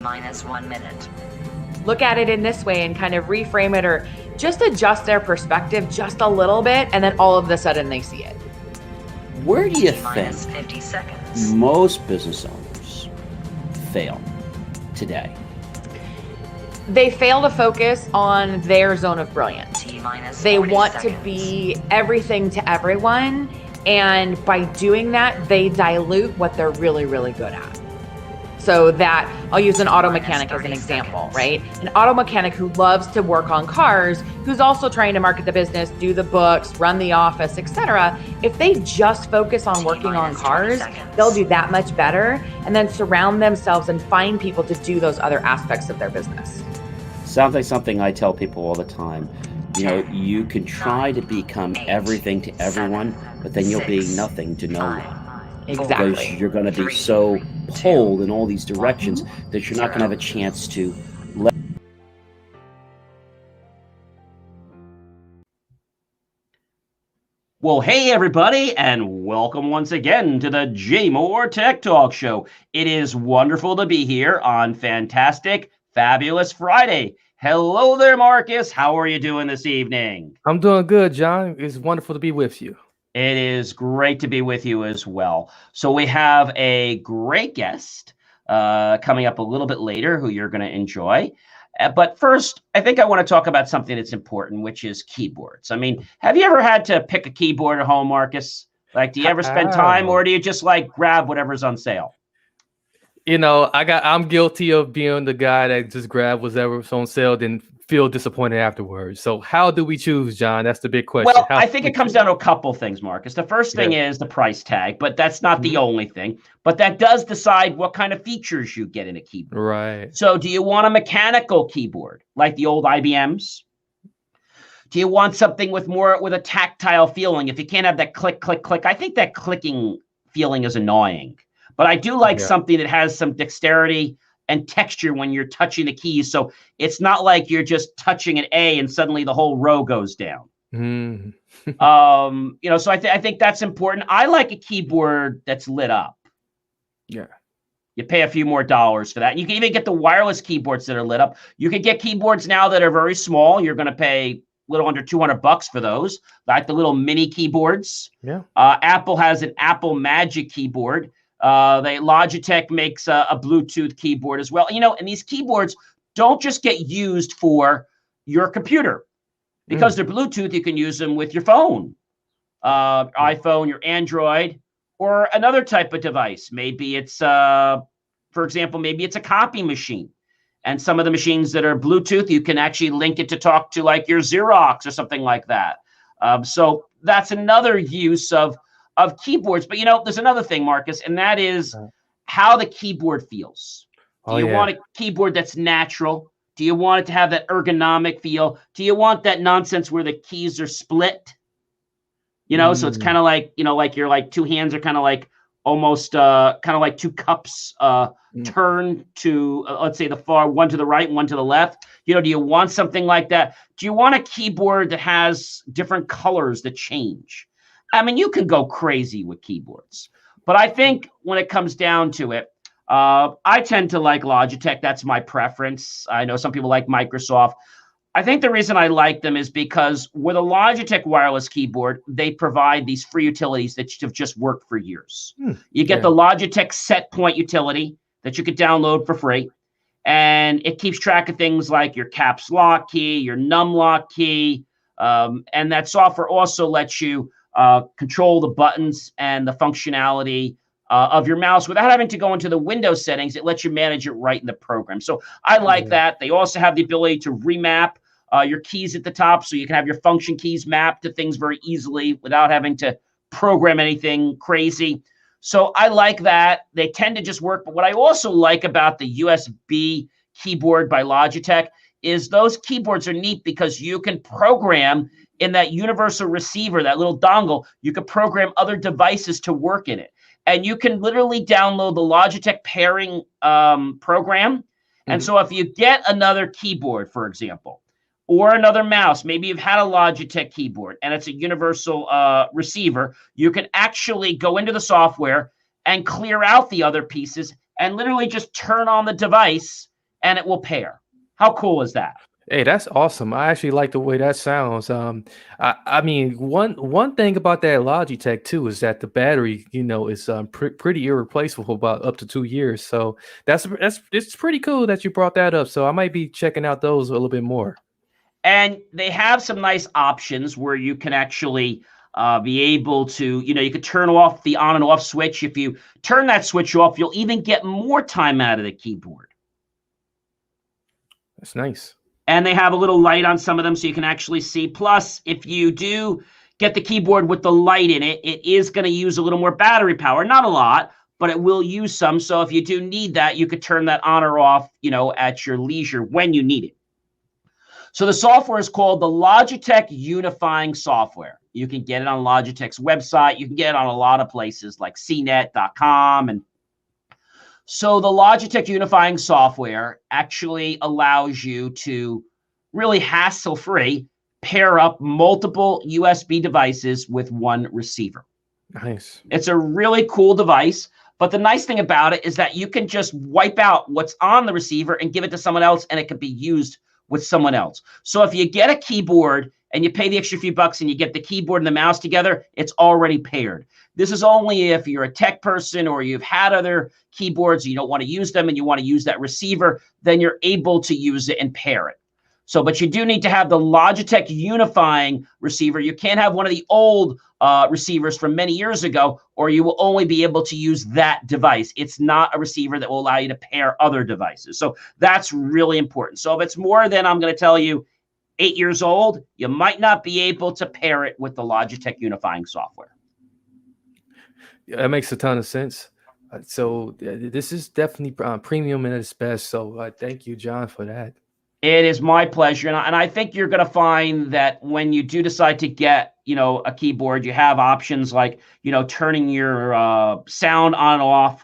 minus 1 minute. Look at it in this way and kind of reframe it, or just adjust their perspective just a little bit, and then all of a sudden they see it. Where do you Minus think 50 seconds. most business owners fail today? They fail to focus on their zone of brilliance. T-minus They 40 want seconds. to be everything to everyone, and by doing that, they dilute what they're really, really good at. So that, I'll use an auto mechanic as an example, right? An auto mechanic who loves to work on cars, who's also trying to market the business, do the books, run the office, etc. If they just focus on working on cars, they'll do that much better, and then surround themselves and find people to do those other aspects of their business. Sounds like something I tell people all the time. You know, you can try to become everything to everyone, but then you'll be nothing to no one. Exactly. Because you're going to be so pulled in all these directions that you're not going to have a chance to let. Well, hey everybody, and welcome once again to the J Moore Tech Talk Show. It is wonderful to be here on fantastic, fabulous Friday. Hello there, Marcus. How are you doing this evening? I'm doing good, John. It's wonderful to be with you. It is great to be with you as well. So we have a great guest coming up a little bit later who you're going to enjoy. But first, I think I want to talk about something that's important, which is keyboards. I mean, have you ever had to pick a keyboard at home, Marcus? Like, do you ever spend time, or do you just like grab whatever's on sale? You know, I'm guilty of being the guy that just grab whatever's on sale, then feel disappointed afterwards. So how do we choose, John? That's the big question. Well, I think it comes down to a couple things, Marcus. The first thing is the price tag, but that's not the only thing. But that does decide what kind of features you get in a keyboard. Right. So do you want a mechanical keyboard like the old IBMs? Do you want something with a tactile feeling? If you can't have that click, click, click, I think that clicking feeling is annoying. But I do like something that has some dexterity and texture when you're touching the keys. So it's not like you're just touching an A and suddenly the whole row goes down. Mm. You know, so I think that's important. I like a keyboard that's lit up. Yeah. You pay a few more dollars for that. And you can even get the wireless keyboards that are lit up. You can get keyboards now that are very small. You're going to pay a little under $200 for those, like the little mini keyboards. Yeah. Apple has an Apple Magic keyboard. Logitech makes a Bluetooth keyboard as well. You know, and these keyboards don't just get used for your computer. Because they're Bluetooth, you can use them with your phone, iPhone, your Android, or another type of device. Maybe it's, for example, maybe it's a copy machine. And some of the machines that are Bluetooth, you can actually link it to talk to like your Xerox or something like that. So that's another use of keyboards. But, you know, there's another thing, Marcus, and that is how the keyboard feels. Do you want a keyboard that's natural? Do you want it to have that ergonomic feel? Do you want that nonsense where the keys are split? You know, so it's kind of like, you know, like your like two hands are kind of like almost kind of like two cups turn to, let's say, the far one to the right and one to the left. You know, do you want something like that? Do you want a keyboard that has different colors that change? I mean, you can go crazy with keyboards, but I think when it comes down to it, I tend to like Logitech. That's my preference. I know some people like Microsoft. I think the reason I like them is because with a Logitech wireless keyboard, they provide these free utilities that have just worked for years. You get the Logitech set point utility that you could download for free. And it keeps track of things like your caps lock key, your num lock key. And that software also lets you control the buttons and the functionality of your mouse without having to go into the Windows settings. It lets you manage it right in the program. So I like that. They also have the ability to remap your keys at the top, so you can have your function keys mapped to things very easily without having to program anything crazy. So I like that. They tend to just work. But what I also like about the USB keyboard by Logitech is those keyboards are neat because you can program in that universal receiver, that little dongle, you can program other devices to work in it. And you can literally download the Logitech pairing program. And so if you get another keyboard, for example, or another mouse, maybe you've had a Logitech keyboard and it's a universal receiver, you can actually go into the software and clear out the other pieces and literally just turn on the device and it will pair. How cool is that? Hey, that's awesome. I actually like the way that sounds. I mean, one thing about that Logitech too is that the battery, is pretty irreplaceable, about up to 2 years. So it's pretty cool that you brought that up. So I might be checking out those a little bit more. And they have some nice options where you can actually be able to, you could turn off the on and off switch. If you turn that switch off, you'll even get more time out of the keyboard. That's nice. And they have a little light on some of them so you can actually see. Plus, if you do get the keyboard with the light in it, it is going to use a little more battery power. Not a lot, but it will use some. So if you do need that, you could turn that on or off, at your leisure when you need it. So the software is called the Logitech Unifying software. You can get it on Logitech's website. You can get it on a lot of places like cnet.com. And so the Logitech Unifying software actually allows you to really hassle-free pair up multiple USB devices with one receiver. Nice. It's a really cool device, but the nice thing about it is that you can just wipe out what's on the receiver and give it to someone else, and it can be used with someone else. So if you get a keyboard and you pay the extra few bucks and you get the keyboard and the mouse together, it's already paired. This is only if you're a tech person or you've had other keyboards, you don't want to use them and you want to use that receiver, then you're able to use it and pair it. So, but you do need to have the Logitech Unifying receiver. You can't have one of the old receivers from many years ago, or you will only be able to use that device. It's not a receiver that will allow you to pair other devices. So that's really important. So if it's more than, I'm going to tell you, 8 years old, you might not be able to pair it with the Logitech Unifying software. Yeah, that makes a ton of sense. So this is definitely premium in its best. So thank you, John, for that. It is my pleasure. And I think you're going to find that when you do decide to get, a keyboard, you have options like, turning your sound on and off,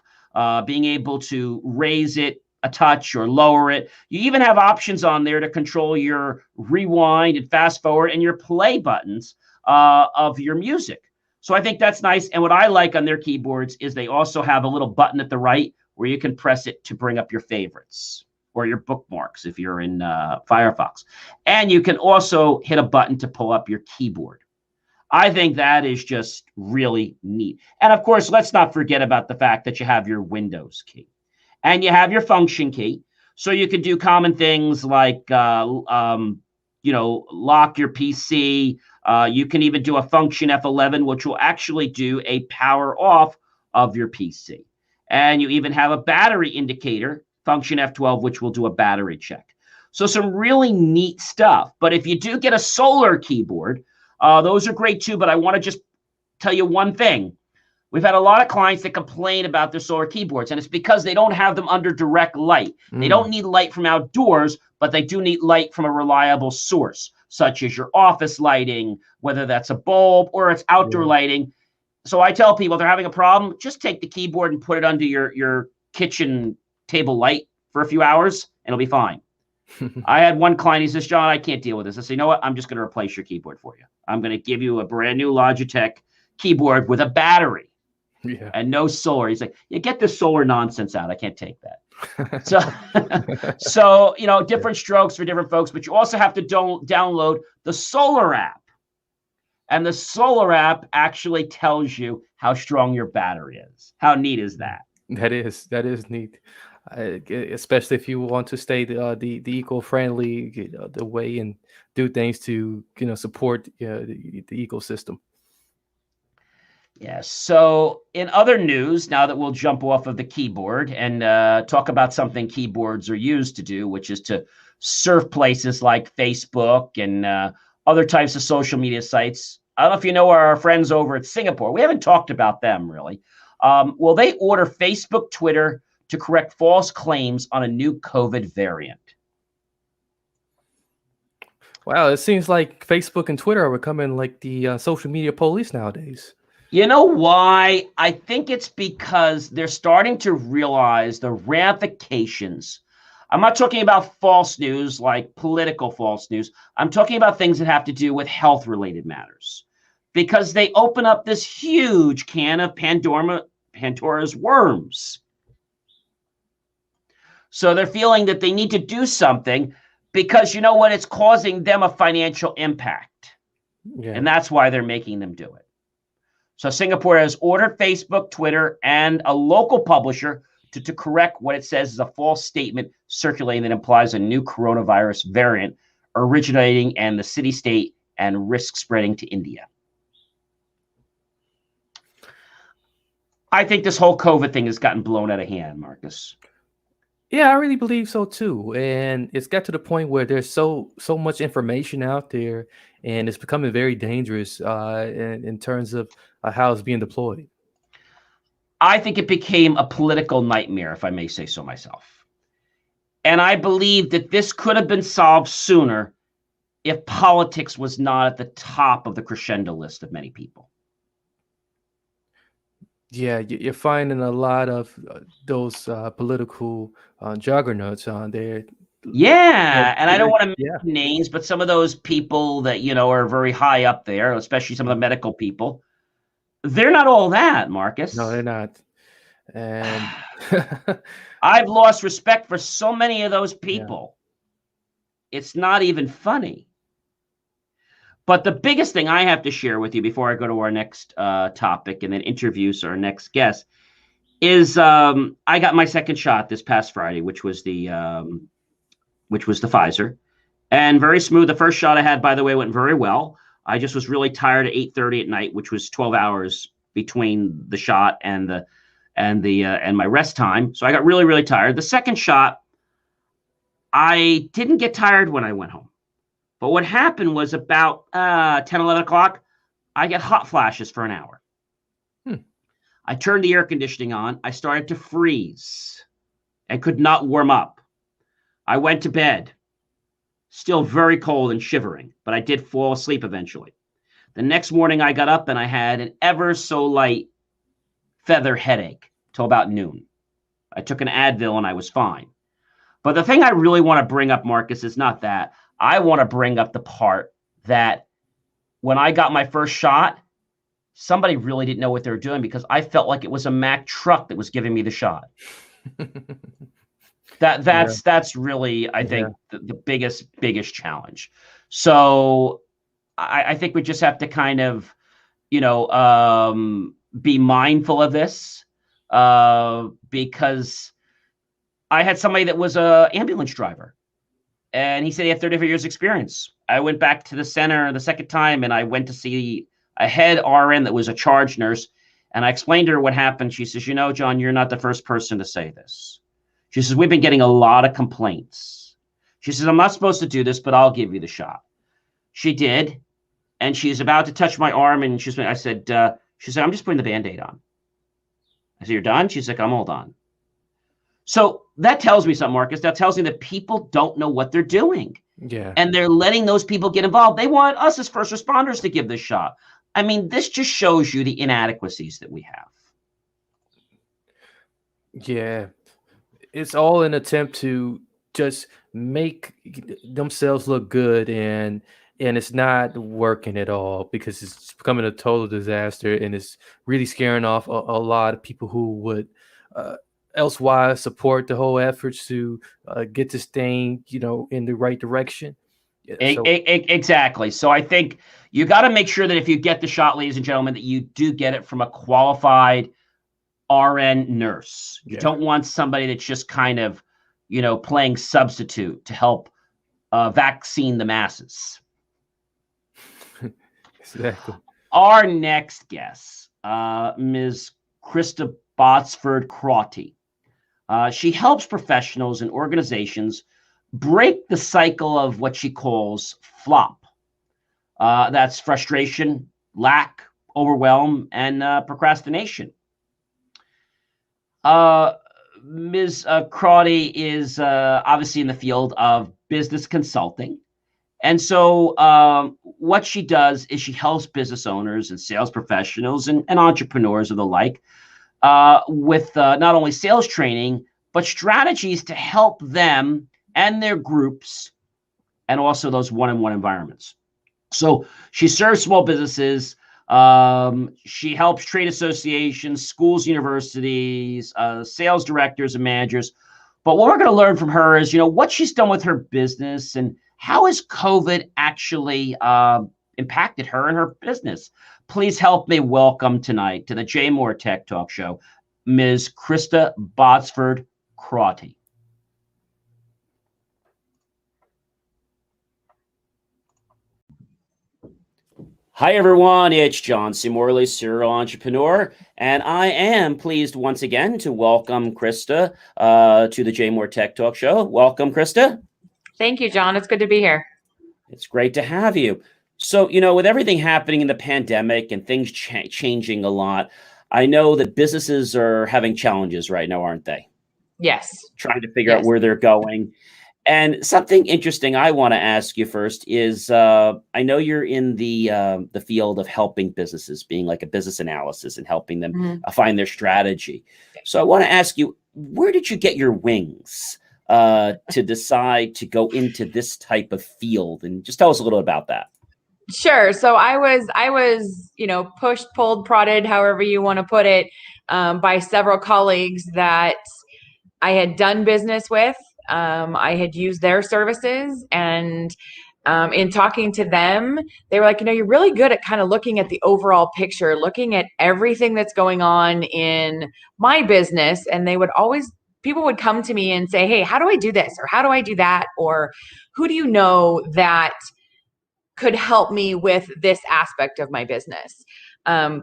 being able to raise it a touch or lower it. You even have options on there to control your rewind and fast forward and your play buttons of your music. So I think that's nice. And what I like on their keyboards is they also have a little button at the right where you can press it to bring up your favorites or your bookmarks if you're in Firefox. And you can also hit a button to pull up your keyboard. I think that is just really neat. And of course, let's not forget about the fact that you have your Windows key and you have your function key. So you can do common things like, lock your PC. You can even do a function F11, which will actually do a power off of your PC. And you even have a battery indicator, function F12, which will do a battery check. So some really neat stuff. But if you do get a solar keyboard, those are great too. But I want to just tell you one thing. We've had a lot of clients that complain about their solar keyboards, and it's because they don't have them under direct light. They don't need light from outdoors, but they do need light from a reliable source, such as your office lighting, whether that's a bulb or it's outdoor lighting. So I tell people if they're having a problem, just take the keyboard and put it under your kitchen table light for a few hours, and it'll be fine. I had one client, he says, John, I can't deal with this. I say, you know what? I'm just going to replace your keyboard for you. I'm going to give you a brand new Logitech keyboard with a battery and no solar. He's like, you get this solar nonsense out. I can't take that. So, different strokes for different folks, but you also have to download the solar app. And the solar app actually tells you how strong your battery is. How neat is that? That is neat. Especially if you want to stay the eco-friendly the way and do things to support the ecosystem. Yes. So in other news, now that we'll jump off of the keyboard and talk about something keyboards are used to do, which is to surf places like Facebook and other types of social media sites. I don't know if you know our friends over at Singapore. We haven't talked about them really. Well, they order Facebook, Twitter to correct false claims on a new COVID variant. Wow, it seems like Facebook and Twitter are becoming like the social media police nowadays. You know why? I think it's because they're starting to realize the ramifications. I'm not talking about false news like political false news. I'm talking about things that have to do with health-related matters. Because they open up this huge can of Pandora's worms. So they're feeling that they need to do something because you know what? It's causing them a financial impact. Yeah. And that's why they're making them do it. So Singapore has ordered Facebook, Twitter, and a local publisher to correct what it says is a false statement circulating that implies a new coronavirus variant originating in the city-state and risk spreading to India. I think this whole COVID thing has gotten blown out of hand, Marcus. Yeah, I really believe so too. And it's got to the point where there's so much information out there, and it's becoming very dangerous in terms of how it's being deployed. I think it became a political nightmare, if I may say so myself. And I believe that this could have been solved sooner if politics was not at the top of the crescendo list of many people. Yeah, you're finding a lot of those political juggernauts on there. Yeah, and I don't want to Yeah. mention names, but some of those people that, you know, are very high up there, especially some of the medical people, they're not all that, Marcus. No, they're not. And I've lost respect for so many of those people. It's not even funny. But the biggest thing I have to share with you before I go to our next topic and then introduce our next guest is I got my second shot this past Friday, which was the Pfizer, and very smooth. The first shot I had, by the way, went very well. I just was really tired at 8:30 at night, which was 12 hours between the shot and my rest time. So I got really, really tired. The second shot, I didn't get tired when I went home. But what happened was about 10, 11 o'clock, I get hot flashes for an hour. I turned the air conditioning on. I started to freeze and could not warm up. I went to bed, still very cold and shivering, but I did fall asleep eventually. The next morning I got up and I had an ever so light feather headache till about noon. I took an Advil and I was fine. But the thing I really want to bring up, Marcus, is not that. I want to bring up the part that when I got my first shot, somebody really didn't know what they were doing because I felt like it was a Mack truck that was giving me the shot. That's really, I think, the biggest challenge. So I think we just have to kind of, you know, be mindful of this because I had somebody that was an ambulance driver. And he said he had 35 years experience. I went back to the center the second time and I went to see a head RN that was a charge nurse. And I explained to her what happened. She says, you know, John, you're not the first person to say this. She says, we've been getting a lot of complaints. She says, I'm not supposed to do this, but I'll give you the shot. She did. And she's about to touch my arm. And she said, I'm just putting the Band-Aid on. I said, you're done? She's like, I'm all done. So that tells me something, Marcus. That tells me that people don't know what they're doing. Yeah. And they're letting those people get involved. They want us as first responders to give this shot. I mean, this just shows you the inadequacies that we have. Yeah. It's all an attempt to just make themselves look good, and it's not working at all because it's becoming a total disaster, and it's really scaring off a lot of people who would elsewise support the whole efforts to get this thing, you know, in the right direction. Exactly. So I think you got to make sure that if you get the shot, ladies and gentlemen, that you do get it from a qualified RN nurse. You don't want somebody that's just kind of, you know, playing substitute to help vaccine the masses. Exactly. Our next guest, Ms. Krista Botsford Crotty. She helps professionals and organizations break the cycle of what she calls flop. That's frustration, lack, overwhelm, and procrastination. Ms. Crotty is obviously in the field of business consulting. And so what she does is she helps business owners and sales professionals and entrepreneurs of the like with not only sales training, but strategies to help them and their groups and also those one-on-one environments. So she serves small businesses. She helps trade associations, schools, universities, sales directors and managers But what we're going to learn from her is, what she's done with her business and how has COVID actually impacted her and her business. Please help me welcome tonight to the J Moore Tech Talk Show, Ms. Krista Botsford Crotty. Hi, everyone. It's John C. Morley, serial entrepreneur, and I am pleased once again to welcome Krista to the J Moore Tech Talk Show. Welcome, Krista. Thank you, John. It's good to be here. It's great to have you. So, with everything happening in the pandemic and things changing a lot, I know that businesses are having challenges right now, aren't they? Yes. Trying to figure out where they're going. And something interesting I want to ask you first is, I know you're in the field of helping businesses, being like a business analysis and helping them find their strategy. So I want to ask you, where did you get your wings to decide to go into this type of field? And just tell us a little about that. Sure. So I was, pushed, pulled, prodded, however you want to put it, by several colleagues that I had done business with. I had used their services, and in talking to them, they were like, you're really good at kind of looking at the overall picture, looking at everything that's going on in my business. And people would come to me and say, hey, how do I do this? Or how do I do that? Or who do you know that could help me with this aspect of my business?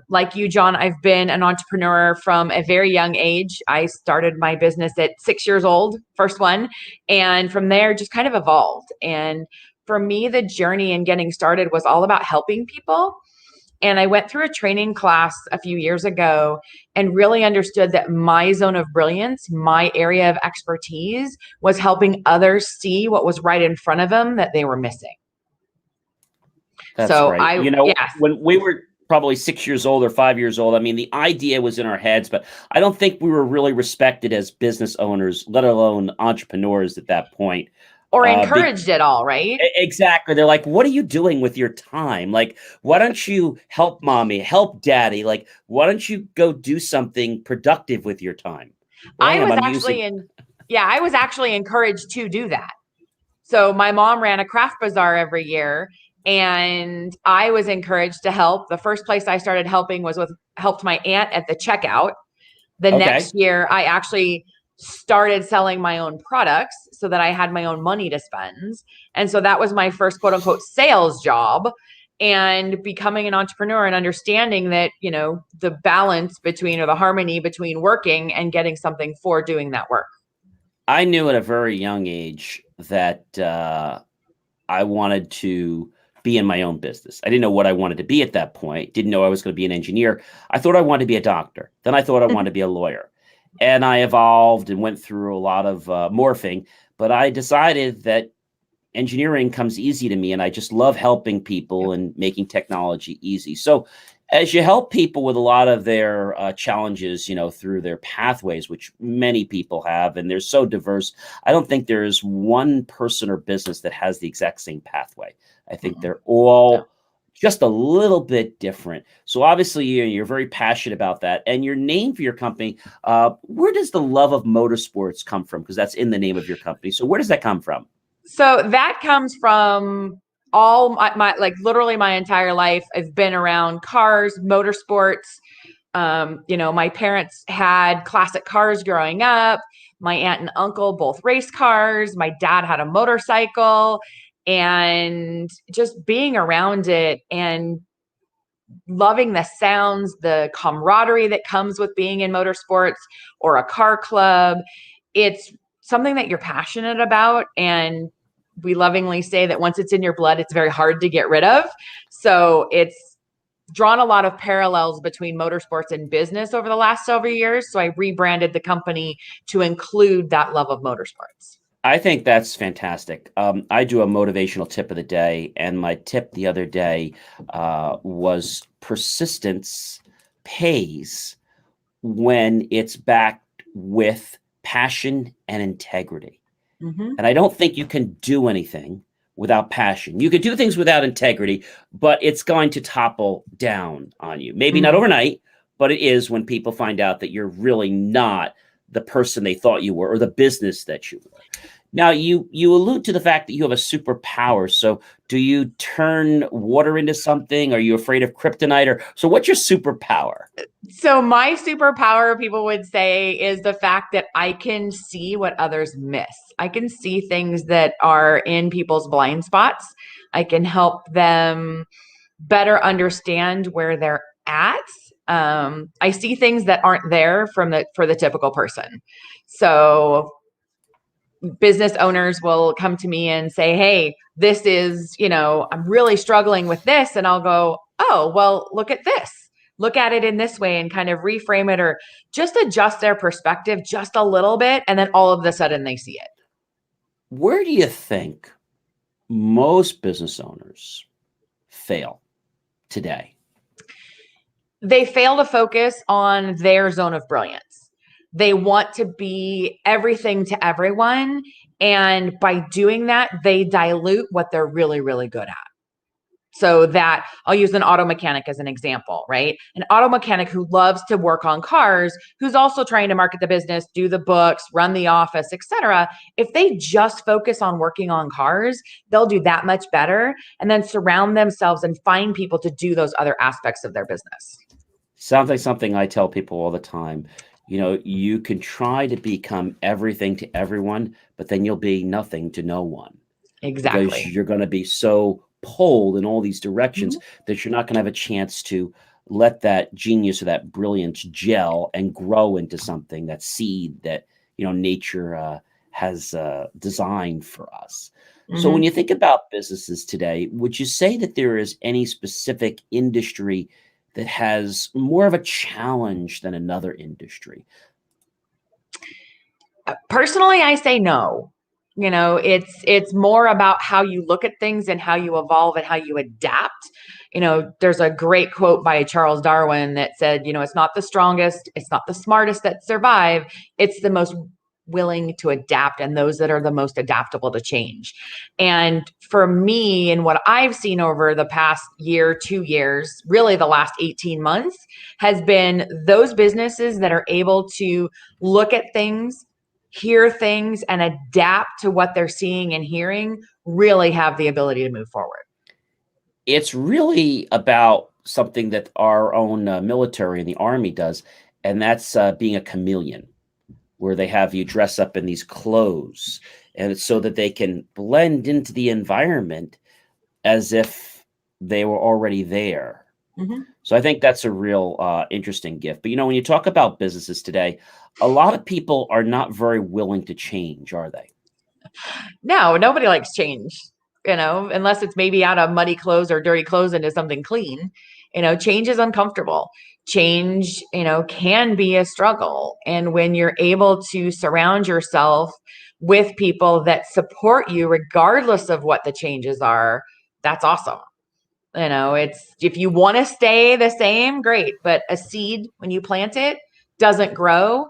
Like you, John, I've been an entrepreneur from a very young age. I started my business at 6 years old, first one. And from there, just kind of evolved. And for me, the journey in getting started was all about helping people. And I went through a training class a few years ago and really understood that my zone of brilliance, my area of expertise, was helping others see what was right in front of them that they were missing. That's right. When we were probably 6 years old or 5 years old, I mean, the idea was in our heads, but I don't think we were really respected as business owners, let alone entrepreneurs at that point. Or encouraged at all, right? Exactly. They're like, what are you doing with your time? Like, why don't you help mommy, help daddy? Like, why don't you go do something productive with your time? I was actually encouraged to do that. So my mom ran a craft bazaar every year, and I was encouraged to help. The first place I started helping helped my aunt at the checkout. The next year, I actually started selling my own products so that I had my own money to spend. And so that was my first quote unquote sales job, and becoming an entrepreneur and understanding that, the balance between, or the harmony between working and getting something for doing that work. I knew at a very young age that I wanted to be in my own business. I didn't know what I wanted to be at that point. Didn't know I was going to be an engineer. I thought I wanted to be a doctor. Then I thought I wanted to be a lawyer. And I evolved and went through a lot of morphing. But I decided that engineering comes easy to me. And I just love helping people and making technology easy. So as you help people with a lot of their challenges, through their pathways, which many people have, and they're so diverse, I don't think there is one person or business that has the exact same pathway. I think they're all just a little bit different. So obviously you're very passionate about that. And your name for your company, where does the love of motorsports come from? Because that's in the name of your company. So where does that come from? So that comes from all my like literally my entire life. I've been around cars, motorsports. My parents had classic cars growing up. My aunt and uncle both race cars. My dad had a motorcycle, and just being around it and loving the sounds, the camaraderie that comes with being in motorsports or a car club. It's something that you're passionate about. And we lovingly say that once it's in your blood, it's very hard to get rid of. So it's drawn a lot of parallels between motorsports and business over the last several years. So I rebranded the company to include that love of motorsports. I think that's fantastic. I do a motivational tip of the day, and my tip the other day was persistence pays when it's backed with passion and integrity. Mm-hmm. And I don't think you can do anything without passion. You could do things without integrity, but it's going to topple down on you. Maybe not overnight, but it is when people find out that you're really not the person they thought you were or the business that you were. Now, you allude to the fact that you have a superpower. So do you turn water into something? Are you afraid of kryptonite? Or so what's your superpower? So my superpower, people would say, is the fact that I can see what others miss. I can see things that are in people's blind spots. I can help them better understand where they're at. I see things that aren't there for the typical person. So business owners will come to me and say, hey, this is, I'm really struggling with this. And I'll go, oh, well, look at this. Look at it in this way and kind of reframe it or just adjust their perspective just a little bit. And then all of a sudden they see it. Where do you think most business owners fail today? They fail to focus on their zone of brilliance. They want to be everything to everyone. And by doing that, they dilute what they're really, really good at. So that I'll use an auto mechanic as an example, right? An auto mechanic who loves to work on cars, who's also trying to market the business, do the books, run the office, etc. If they just focus on working on cars, they'll do that much better and then surround themselves and find people to do those other aspects of their business. Sounds like something I tell people all the time. You can try to become everything to everyone, but then you'll be nothing to no one. Exactly. Because you're going to be so pulled in all these directions that you're not going to have a chance to let that genius or that brilliance gel and grow into something, that seed that, nature has designed for us. So when you think about businesses today, would you say that there is any specific industry that has more of a challenge than another industry? Personally, I say no. It's more about how you look at things and how you evolve and how you adapt. There's a great quote by Charles Darwin that said, it's not the strongest, it's not the smartest that survive, it's the most willing to adapt and those that are the most adaptable to change. And for me, and what I've seen over the past year, 2 years, really the last 18 months, has been those businesses that are able to look at things, hear things, and adapt to what they're seeing and hearing really have the ability to move forward. It's really about something that our own military and the Army does, and that's being a chameleon, where they have you dress up in these clothes and it's so that they can blend into the environment as if they were already there. So I think that's a real interesting gift. But, when you talk about businesses today, a lot of people are not very willing to change, are they? No, nobody likes change, unless it's maybe out of muddy clothes or dirty clothes into something clean. Change is uncomfortable. Change, can be a struggle. And when you're able to surround yourself with people that support you, regardless of what the changes are, that's awesome. It's, if you want to stay the same, great. But a seed, when you plant it, doesn't grow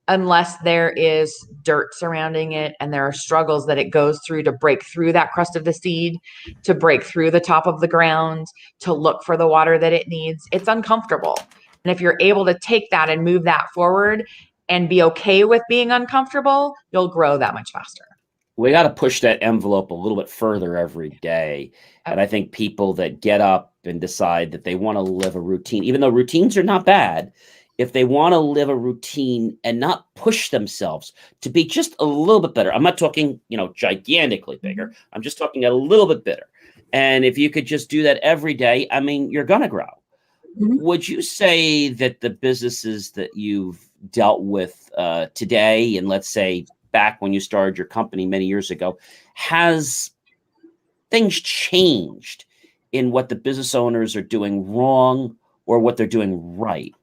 unless there is dirt surrounding it and there are struggles that it goes through to break through that crust of the seed, to break through the top of the ground, to look for the water that it needs. It's uncomfortable. And if you're able to take that and move that forward and be okay with being uncomfortable, you'll grow that much faster. We got to push that envelope a little bit further every day. And I think people that get up and decide that they want to live a routine, even though routines are not bad, if they want to live a routine and not push themselves to be just a little bit better. I'm not talking, gigantically bigger. I'm just talking a little bit better. And if you could just do that every day, you're going to grow. Would you say that the businesses that you've dealt with today, and let's say back when you started your company many years ago, has things changed in what the business owners are doing wrong or what they're doing right?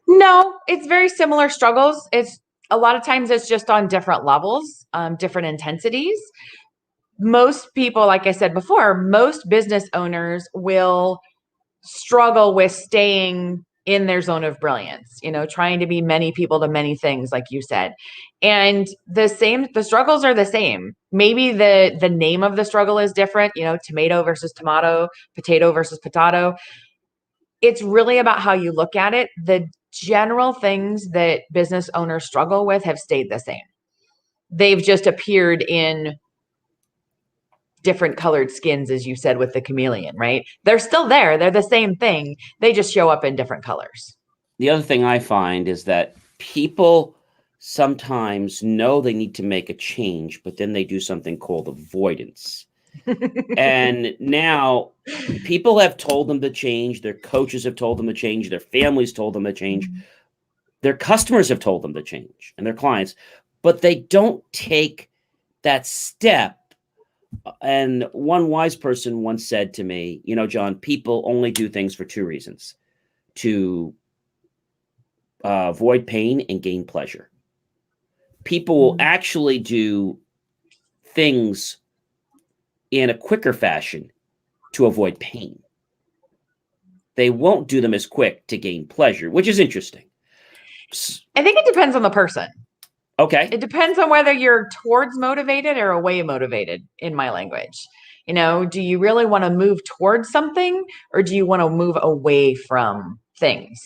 No, it's very similar struggles. It's a lot of times it's just on different levels, different intensities. Most people, like I said before, most business owners will struggle with staying in their zone of brilliance, trying to be many people to many things, like you said. And the struggles are the same. Maybe the name of the struggle is different, tomato versus tomato, potato versus potato. it's really about how you look at it. The general things that business owners struggle with have stayed the same. They've just appeared in different colored skins, as you said, with the chameleon, right? They're still there. They're the same thing. They just show up in different colors. The other thing I find is that people sometimes know they need to make a change, but then they do something called avoidance. And now people have told them to change. Their coaches have told them to change. Their families told them to change. Their customers have told them to change, and their clients, but they don't take that step. And one wise person once said to me, you know, John, people only do things for two reasons: to avoid pain and gain pleasure. People will actually do things in a quicker fashion to avoid pain. They won't do them as quick to gain pleasure, which is interesting. I think it depends on the person. Okay. It depends on whether you're towards motivated or away motivated, in my language. You know, do you really want to move towards something, or do you want to move away from things?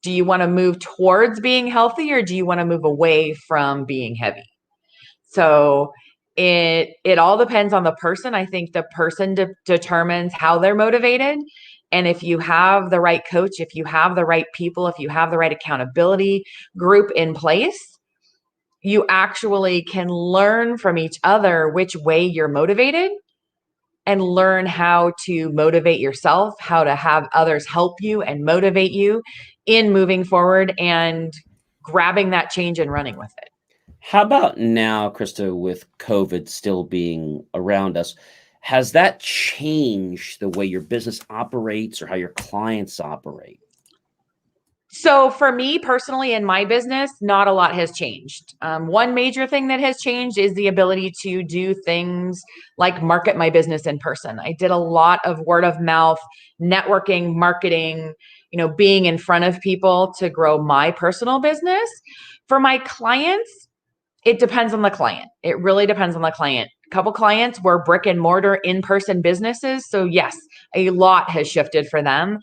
Do you want to move towards being healthy, or do you want to move away from being heavy? So it all depends on the person. I think the person determines how they're motivated. And if you have the right coach, if you have the right people, if you have the right accountability group in place, you actually can learn from each other which way you're motivated, and learn how to motivate yourself, how to have others help you and motivate you in moving forward and grabbing that change and running with it. How about now, Krista, with COVID still being around us, has that changed the way your business operates or how your clients operate? So for me personally, in my business, not a lot has changed. One major thing that has changed is the ability to do things like market my business in person. I did a lot of word of mouth, networking, marketing, you know, being in front of people to grow my personal business. For my clients, it depends on the client. It really depends on the client. A couple clients were brick and mortar in-person businesses. So yes, a lot has shifted for them.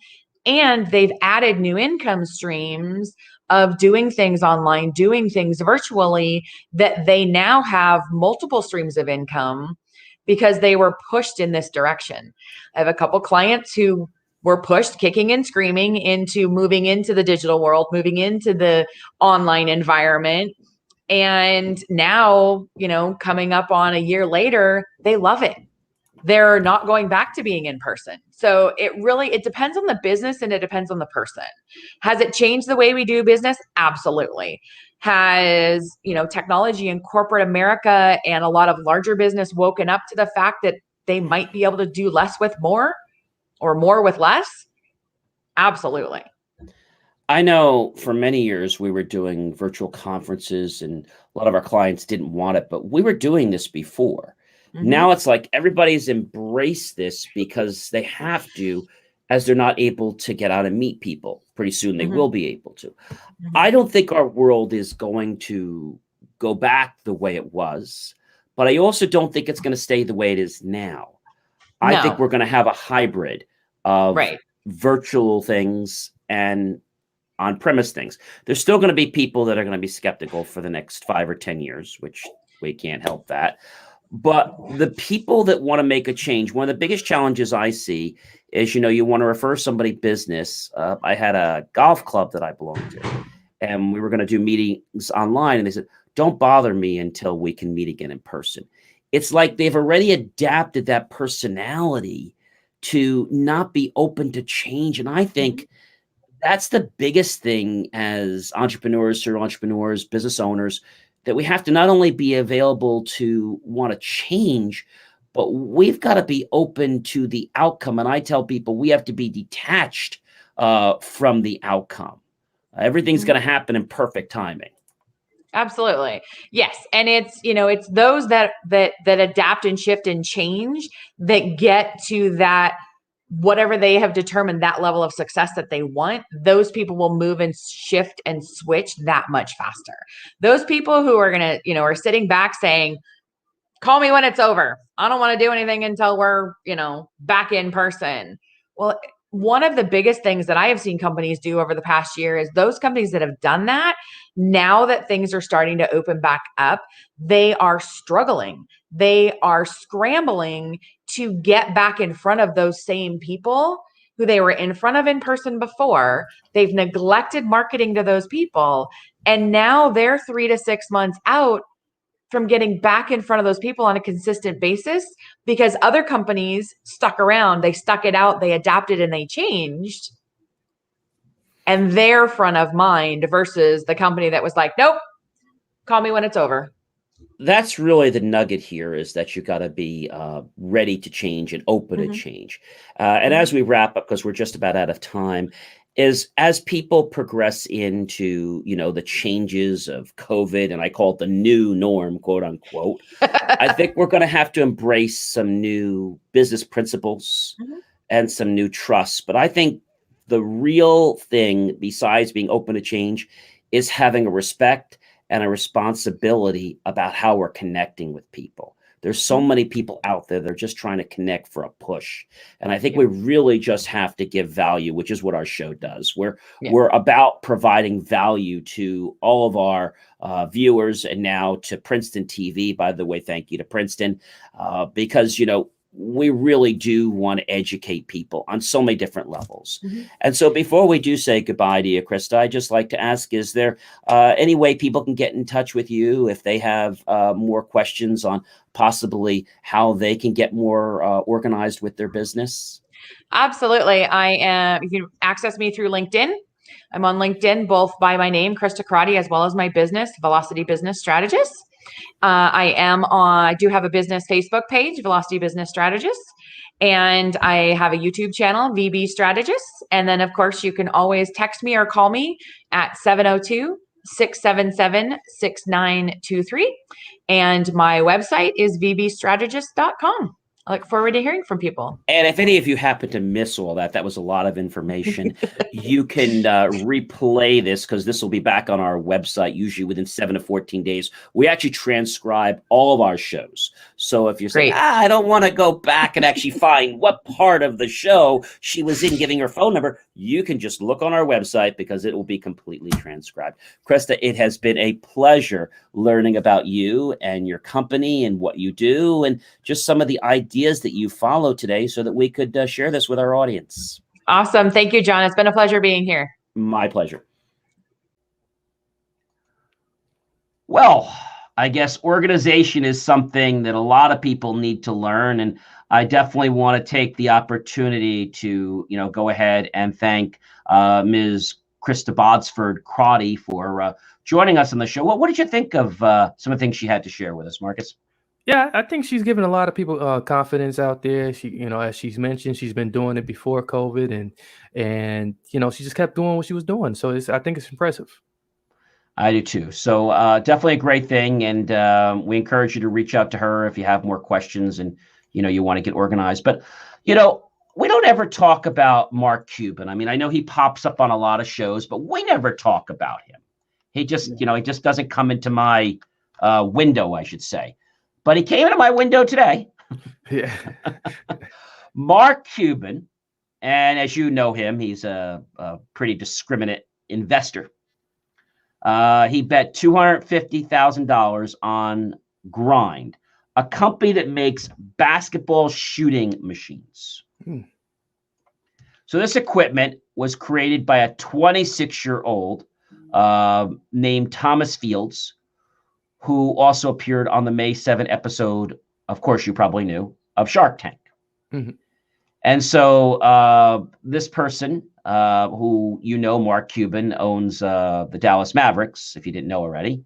And they've added new income streams of doing things online, doing things virtually, that they now have multiple streams of income because they were pushed in this direction. I have a couple clients who were pushed kicking and screaming into moving into the digital world, moving into the online environment. And now, you know, coming up on a year later, they love it. They're not going back to being in person. So it depends on the business, and it depends on the person. Has it changed the way we do business? Absolutely. Has, you know, technology in corporate America and a lot of larger business woken up to the fact that they might be able to do less with more, or more with less? Absolutely. I know for many years we were doing virtual conferences and a lot of our clients didn't want it, but we were doing this before. Now it's like everybody's embraced this because they have to, as they're not able to get out and meet people. Pretty soon they will be able to. I don't think our world is going to go back the way it was, but I also don't think it's going to stay the way it is now. I think we're going to have a hybrid of virtual things and on-premise things. There's still going to be people that are going to be skeptical for the next 5 or 10 years, which we can't help that. But the people that want to make a change, one of the biggest challenges I see is, you know, you want to refer somebody business. I had a golf club that I belonged to, and we were going to do meetings online. And they said, don't bother me until we can meet again in person. It's like they've already adapted that personality to not be open to change. And I think that's the biggest thing as entrepreneurs, serial entrepreneurs, business owners, that we have to not only be available to want to change, but we've got to be open to the outcome. And I tell people we have to be detached from the outcome. Everything's going to happen in perfect timing. Absolutely. Yes. And it's, you know, it's those that adapt and shift and change that get to that, whatever they have determined, that level of success that they want. Those people will move and shift and switch that much faster. Those people who are going to, you know, are sitting back saying, call me when it's over. I don't want to do anything until we're, you know, back in person. Well, one of the biggest things that I have seen companies do over the past year is those companies that have done that, now that things are starting to open back up, they are struggling. They are scrambling to get back in front of those same people who they were in front of in person before. They've neglected marketing to those people. And now they're 3 to 6 months out from getting back in front of those people on a consistent basis, because other companies stuck around, they stuck it out, they adapted and they changed. And they're front of mind versus the company that was like, nope, call me when it's over. That's really the nugget here, is that you got to be ready to change and open to Mhm. change. And as we wrap up, because we're just about out of time, is as people progress into, the changes of COVID, and I call it the new norm, quote unquote, I think we're going to have to embrace some new business principles Mhm. and some new trusts. But I think the real thing, besides being open to change, is having a respect and a responsibility about how we're connecting with people. There's so many people out there that are just trying to connect for a push. And I think we really just have to give value, which is what our show does. We're about providing value to all of our viewers, and now to Princeton TV, by the way. Thank you to Princeton, because, we really do want to educate people on so many different levels. Mhm. And so before we do say goodbye to you, Krista, I'd just like to ask, is there any way people can get in touch with you if they have more questions on possibly how they can get more organized with their business? Absolutely. You can access me through LinkedIn. I'm on LinkedIn, both by my name, Krista Crotty, as well as my business, Velocity Business Strategist. I do have a business Facebook page, Velocity Business Strategist, and I have a YouTube channel, VB Strategist. And then, of course, you can always text me or call me at 702-677-6923. And my website is vbstrategist.com. I look forward to hearing from people. And if any of you happen to miss all that, that was a lot of information. You can replay this, because this will be back on our website, usually within 7 to 14 days. We actually transcribe all of our shows. So if you say, I don't want to go back and actually find what part of the show she was in giving her phone number, you can just look on our website, because it will be completely transcribed. Krista, it has been a pleasure learning about you and your company and what you do, and just some of the ideas that you follow today, so that we could share this with our audience. Awesome. Thank you, John. It's been a pleasure being here. My pleasure. Well, I guess organization is something that a lot of people need to learn. And I definitely want to take the opportunity to, go ahead and thank Ms. Krista Botsford Crotty for joining us on the show. Well, what did you think of some of the things she had to share with us, Marcus? Yeah, I think she's given a lot of people confidence out there. She, as she's mentioned, she's been doing it before COVID, and she just kept doing what she was doing. So I think it's impressive. I do too. So definitely a great thing, and we encourage you to reach out to her if you have more questions and you want to get organized. But we don't ever talk about Mark Cuban. I mean, I know he pops up on a lot of shows, but we never talk about him. He just he just doesn't come into my window, I should say. But he came into my window today. Yeah. Mark Cuban, and as you know him, he's a pretty discriminate investor. He bet $250,000 on Grind, a company that makes basketball shooting machines. So this equipment was created by a 26-year-old named Thomas Fields, who also appeared on the May 7 episode, of course you probably knew, of Shark Tank. Mm-hmm. And so this person, who Mark Cuban, owns the Dallas Mavericks, if you didn't know already.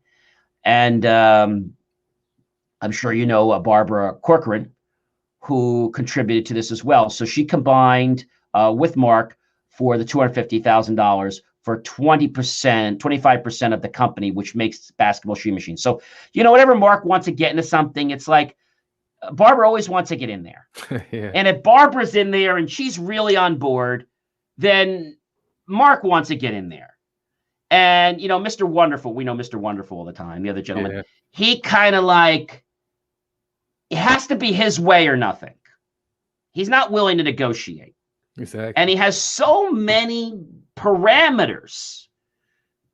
And I'm sure Barbara Corcoran, who contributed to this as well. So she combined with Mark for the $250,000 for 20%, 25% of the company, which makes basketball shooting machines. So, whenever Mark wants to get into something, it's like Barbara always wants to get in there. Yeah. And if Barbara's in there and she's really on board, then Mark wants to get in there. And, Mr. Wonderful, we know Mr. Wonderful all the time, the other gentleman, he kind of like, it has to be his way or nothing. He's not willing to negotiate. Exactly. And he has so many parameters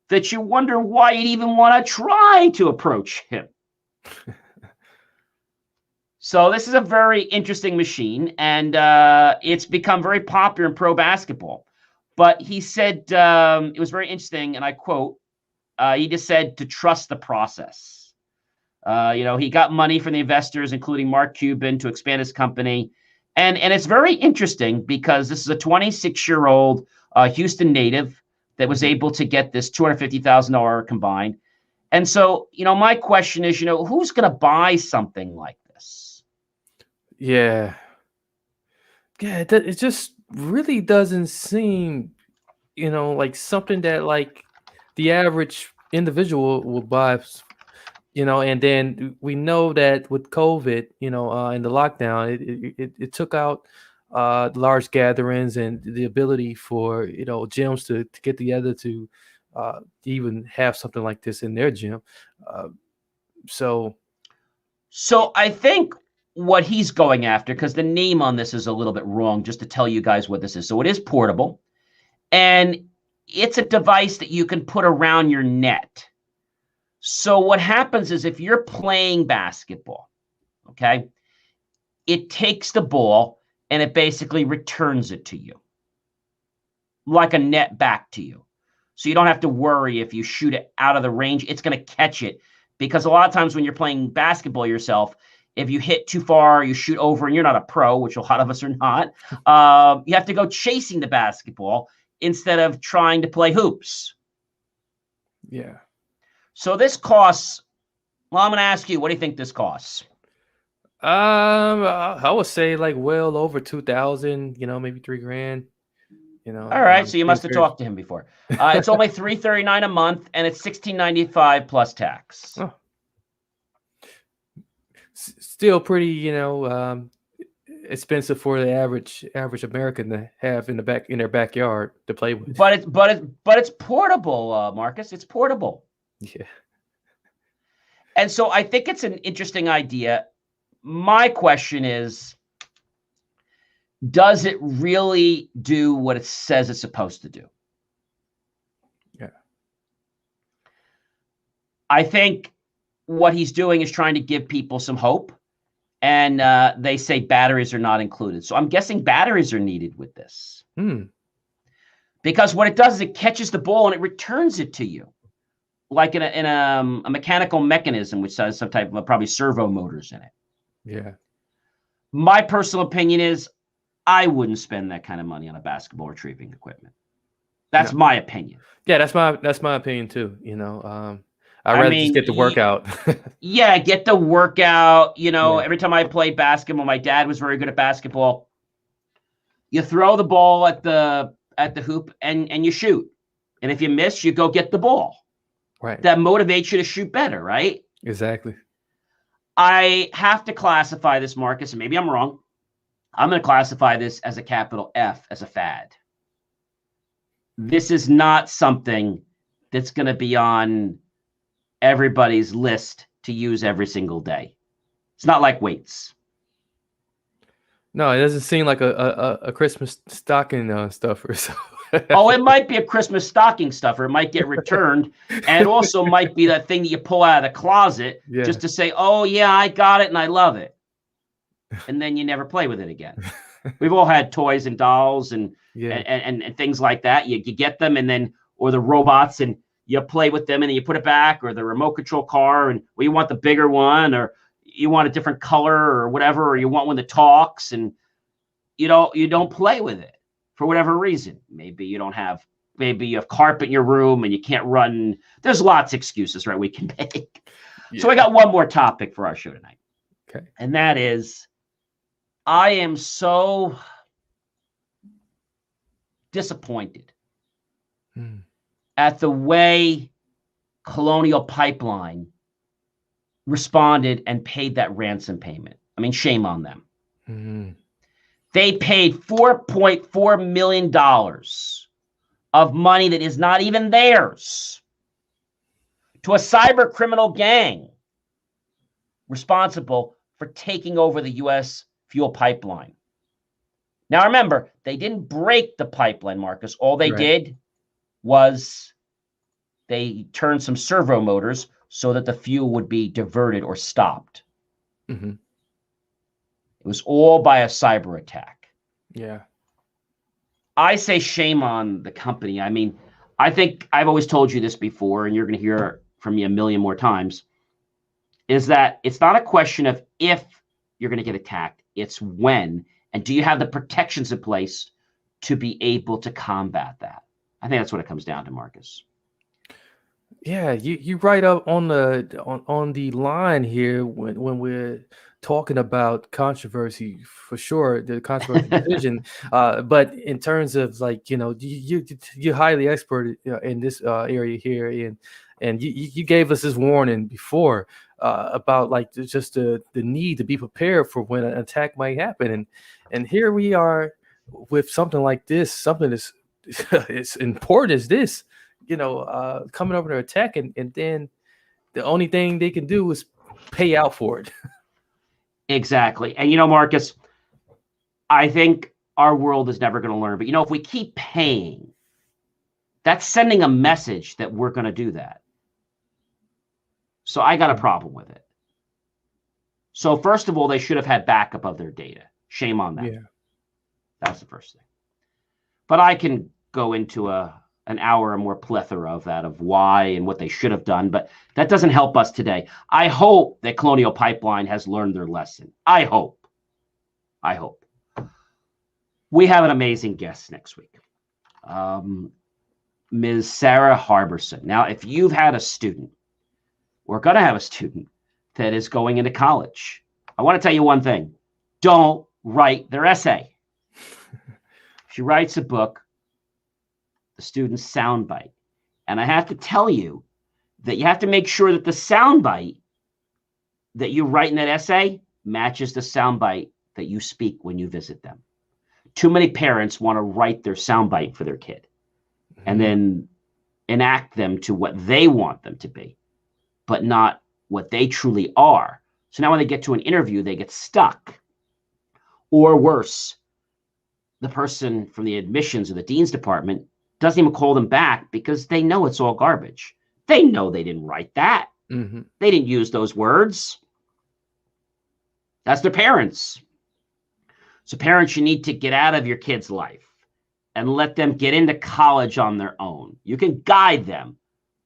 that you wonder why you'd even want to try to approach him. So this is a very interesting machine, and it's become very popular in pro basketball. But he said it was very interesting, and I quote, he just said to trust the process. He got money from the investors, including Mark Cuban, to expand his company. And it's very interesting because this is a 26-year-old Houston native that was able to get this $250,000 combined. And so, my question is, who's going to buy something like this? Yeah. It just really doesn't seem, like something that like the average individual will buy. And then we know that with COVID, and the lockdown, it took out large gatherings and the ability for gyms to get together to even have something like this in their gym. So I think what he's going after, because the name on this is a little bit wrong, just to tell you guys what this is. So it is portable, and it's a device that you can put around your net. So what happens is if you're playing basketball, okay, it takes the ball and it basically returns it to you like a net back to you. So you don't have to worry if you shoot it out of the range, it's going to catch it. Because a lot of times when you're playing basketball yourself, if you hit too far, you shoot over, and you're not a pro, which a lot of us are not, you have to go chasing the basketball instead of trying to play hoops. yeah. So this costs, well, I'm going to ask you, what do you think this costs? I would say like well over 2,000, maybe $3,000. All right, so you must have talked to him before. It's only $339 a month, and it's $16.95 plus tax. Oh. Still pretty, expensive for the average American to have in their backyard to play with. But it's portable, Marcus. It's portable. Yeah. And so I think it's an interesting idea. My question is, does it really do what it says it's supposed to do? Yeah. I think what he's doing is trying to give people some hope. And they say batteries are not included. So I'm guessing batteries are needed with this. Because what it does is it catches the ball and it returns it to you. Like in a mechanical mechanism, which has some type of probably servo motors in it. Yeah. My personal opinion is I wouldn't spend that kind of money on a basketball retrieving equipment. That's my opinion. Yeah, that's my opinion too. I'd rather just get the workout. Yeah, get the workout. Every time I played basketball, my dad was very good at basketball. You throw the ball at the hoop and you shoot. And if you miss, you go get the ball. Right. That motivates you to shoot better, right? Exactly. I have to classify this, Marcus, and maybe I'm wrong. I'm going to classify this as a capital F, as a fad. This is not something that's going to be on everybody's list to use every single day. It's not like weights. No, it doesn't seem like a Christmas stocking stuffer. So. Oh, it might be a Christmas stocking stuffer. It might get returned. And it also might be that thing that you pull out of the closet just to say, oh, yeah, I got it and I love it. And then you never play with it again. We've all had toys and dolls and things like that. You get them or the robots, and you play with them and then you put it back, or the remote control car, and you want the bigger one, or you want a different color or whatever, or you want one that talks, and you don't play with it for whatever reason. Maybe you have carpet in your room and you can't run. There's lots of excuses, right? We can make. Yeah. So I got one more topic for our show tonight. Okay. And that is, I am so disappointed at the way Colonial Pipeline responded and paid that ransom payment. I mean, shame on them. Mm-hmm. They paid $4.4 million of money that is not even theirs to a cyber criminal gang responsible for taking over the U.S. fuel pipeline. Now, remember, they didn't break the pipeline, Marcus. All they Right. did was they turned some servo motors so that the fuel would be diverted or stopped. Mm-hmm. It was all by a cyber attack. Yeah. I say shame on the company. I mean, I think I've always told you this before, and you're going to hear from me a million more times, is that it's not a question of if you're going to get attacked, it's when. And do you have the protections in place to be able to combat that? I think that's what it comes down to, Marcus. Yeah, you right up on the line here when we're talking about controversy, for sure, the controversial decision. But in terms of, like, you're highly expert in this area here, and you gave us this warning before about, like, just the need to be prepared for when an attack might happen, and here we are with something like this, something as as important as this, coming over to attack, and then the only thing they can do is pay out for it. Exactly. And, Marcus, I think our world is never going to learn. But, if we keep paying, that's sending a message that we're going to do that. So I got a problem with it. So first of all, they should have had backup of their data. Shame on them. Yeah. That's the first thing. But I can go into an hour or more plethora of that, of why and what they should have done. But that doesn't help us today. I hope that Colonial Pipeline has learned their lesson. I hope. We have an amazing guest next week. Ms. Sarah Harbison. Now, if you've had a student, we're going to have a student that is going into college, I want to tell you one thing. Don't write their essay. She writes a book, the student's soundbite. And I have to tell you that you have to make sure that the soundbite that you write in that essay matches the soundbite that you speak when you visit them. Too many parents want to write their soundbite for their kid and then enact them to what they want them to be, but not what they truly are. So now when they get to an interview, they get stuck. Or worse, the person from the admissions or the dean's department doesn't even call them back because they know it's all garbage. They know they didn't write that. Mm-hmm. They didn't use those words. That's their parents. So parents, you need to get out of your kid's life and let them get into college on their own. You can guide them,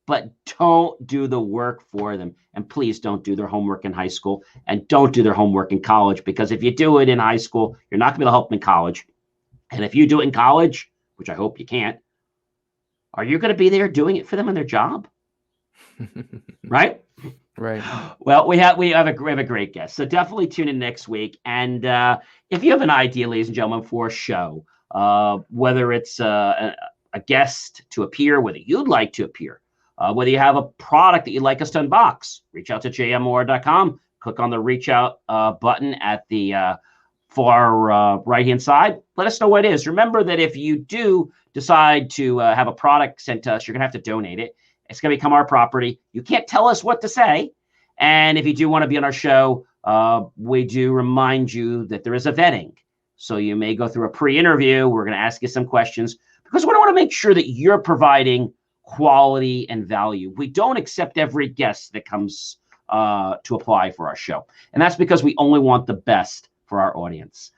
but don't do the work for them. And please don't do their homework in high school, and don't do their homework in college, because if you do it in high school, you're not going to be able to help them in college. And if you do it in college, which I hope you can't, are you going to be there doing it for them in their job? Right? Right. Well, we have a great guest. So definitely tune in next week. And if you have an idea, ladies and gentlemen, for a show, whether it's a guest to appear, whether you'd like to appear, whether you have a product that you'd like us to unbox, reach out to jmor.com, click on the reach out button at the far right-hand side. Let us know what it is. Remember that if you do decide to have a product sent to us, you're going to have to donate it. It's going to become our property. You can't tell us what to say. And if you do want to be on our show, we do remind you that there is a vetting. So you may go through a pre-interview. We're going to ask you some questions because we want to make sure that you're providing quality and value. We don't accept every guest that comes to apply for our show. And that's because we only want the best for our audience.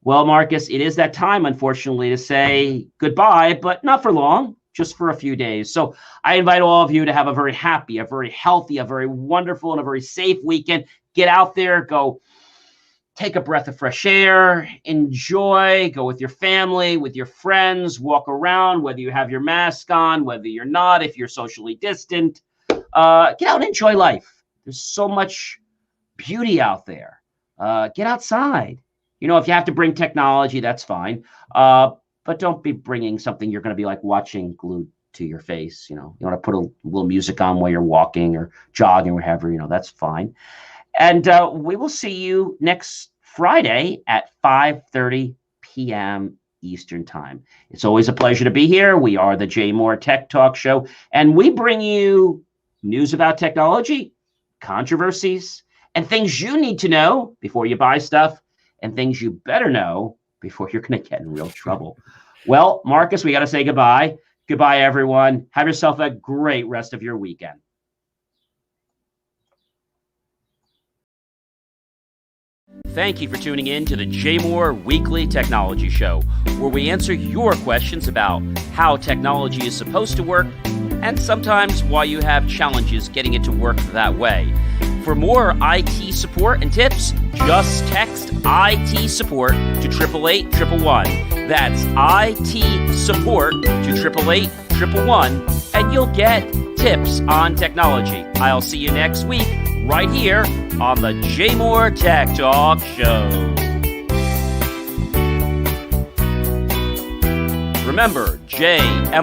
Well, Marcus, it is that time, unfortunately, to say goodbye, but not for long, just for a few days. So I invite all of you to have a very happy, a very healthy, a very wonderful, and a very safe weekend. Get out there, go take a breath of fresh air, enjoy, go with your family, with your friends, walk around, whether you have your mask on, whether you're not, if you're socially distant. Get out and enjoy life. There's so much beauty out there. Get outside. You know, if you have to bring technology, that's fine. But don't be bringing something you're going to be like watching glued to your face. You know, you want to put a little music on while you're walking or jogging or whatever, that's fine. And we will see you next Friday at 5:30 p.m. Eastern Time. It's always a pleasure to be here. We are the Jay Moore Tech Talk Show, and we bring you news about technology, controversies, and things you need to know before you buy stuff, and things you better know before you're going to get in real trouble. Well, Marcus, we got to say goodbye. Goodbye, everyone. Have yourself a great rest of your weekend. Thank you for tuning in to the J Moore Weekly Technology Show, where we answer your questions about how technology is supposed to work and sometimes why you have challenges getting it to work that way. For more IT support and tips, just text IT support to 888-111. That's IT support to 888-111, and you'll get tips on technology. I'll see you next week right here on the J Moore Tech Talk Show. Remember, jmor.com.